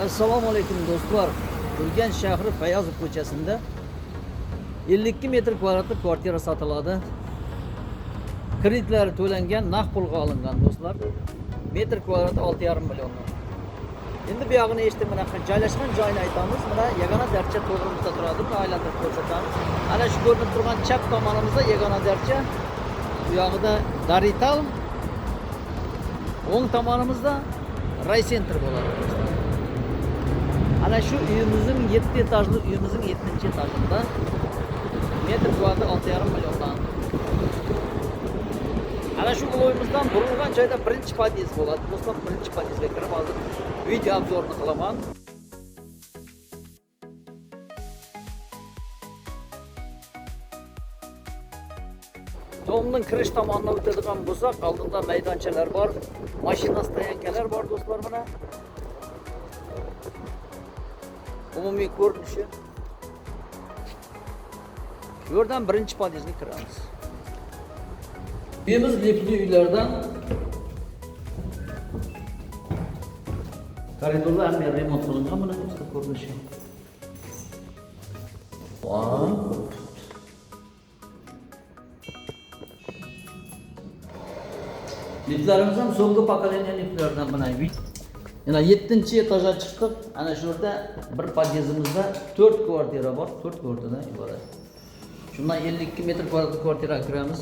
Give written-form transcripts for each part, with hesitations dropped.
Assalomu alaykum do'stlar. Urganch shahri Fayazov ko'chasida 52 metr kvadratli kvartira sotiladi. Kreditlari to'langan, naqd pulga olingan do'stlar. Metr kvadrati 6,5 million. Endi bu yog'ini eshitib, mana joylashgan joyini aytamiz. Mana yagona darcha to'g'rimizda turadi. Buni aylantirib ko'rsatamiz. Ana shu ko'rinib turgan chap tomonimizda yagona darcha. Bu yog'ida Darital. O'ng tomonimizda Ray Center bo'ladi do'stlar. Ana şu uyumuzun 7 etajlı uyumuzun 7. etajında metr kvadratı 6,5 milyondan. Ana şu uyumuzdan burulgan joyda birinchi podiyez bo'ladi. Do'stlar, birinchi podiyezga kirib hozir video obzorini qilaman. Domning kirish tomonidan o'tadigan bo'lsak, oldinda maydonchalar bor, mashina stoyankalar bor do'stlar mana. Umumiy ko'rinishi. Bu yerdan birinchi podyezga kiramiz. Uyimiz lifli uylardan koridorlar ham remont qilingan, mana do'stlar ko'rinishi. Liftlarimiz ham so'nggi pokoleniya liftlardan mana. Yana 7-chi etajga chiqdik. Ana shu yerda bir podyezimizda 4 kvartira bor, 4 kvartiradan iborat. Shundan 52 metr kvadratli kvartiraga kiramiz.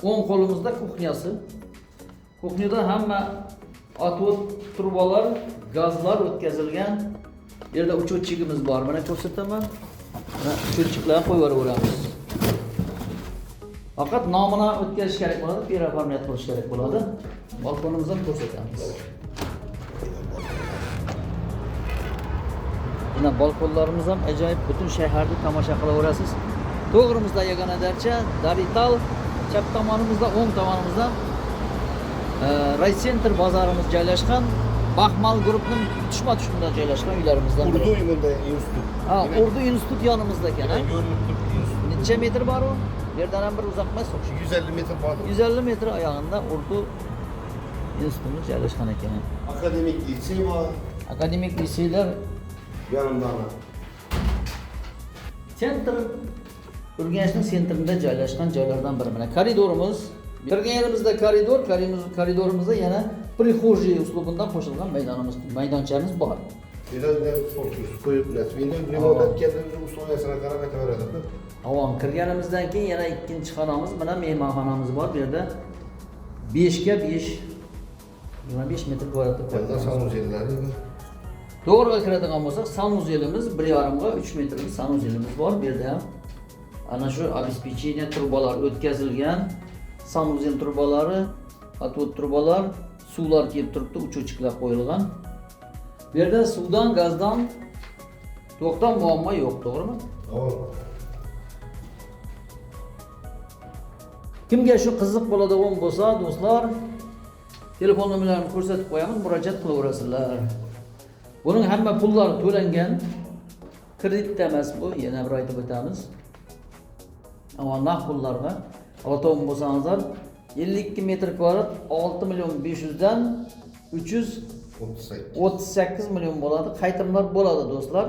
O'ng qo'limizda kuxnyasi. Kuxnyada hamma otvod trubalar, gazlar o'tkazilgan. Bu yerda uchuvchigimiz bor. Mana ko'rsataman. Mana uchuvchilarni qo'yib yuboramiz. Faqat nomini o'tkazish kerak bo'ladi, performant qilish kerak bo'ladi. Balkonimizni ko'rsatamiz. Mana balkonlarimiz ham ajoyib, butun shaharni tomosha qilaverasiz. To'g'rimizda yagona darcha, Darital, chap tomonimizda, o'ng tomonimizda Ray Center bozorimiz joylashgan. Baxmal guruhning tushma-tushmada joylashgan uylarimizdan biri. Urdu institut. Ha, Urdu institut yonimizda ekan. Necha metr bor u? Bu yerdan ham bir uzoq emas. 150 metr bor. 150 metr oyog'ida Urdu instituti joylashgan ekan. Akademik litsey bor. Akademik liseylar yanımda. Center Urganchning sentrida joylashgan joylardan biri. Mana koridorimiz. Kirgan yerimizda koridorimizda yana prixожий uslubidan qo'shilgan maydonchamiz bor. Sizlarda qo'yib turasiz. Endi remont etkazilgan uslubiga qarab aytaveradi. Avom kirganimizdan keyin yana ikkinchi xonamiz, mana mehmonxonamiz bor. Bu yerda 5 ga 5 25 metr kvadratli Burada sanuzelari. To'g'riga kiradigan bo'lsak, sanuzelimiz 1,5 ga 3 metrlik sanuzelimiz bor. Bu yerda ham ana shu обеспечение trubalar o'tkazilgan, sanuzel trubalari, otvod trubalar, suvlar kelib turibdi, uchuvchilar qo'yilgan. Bu yerda suvdan, gazdan to'xtam muammo yo'q, to'g'rimi? To'g'ri. Kimga shu qiziq bo'ladigan bo'lsa, do'stlar, telefon nomerlarini ko'rsatib qo'yamiz, murojaat qilaverasizlar. Buning hamma pullari to'langan. Kredit emas bu, yana bir aytib o'tamiz. Ammo naqd pullarga oladigan bo'lsangizlar 52 metr kvadrat 6 million 500 dan 338 million bo'ladi. Qaytimlar bo'ladi do'stlar.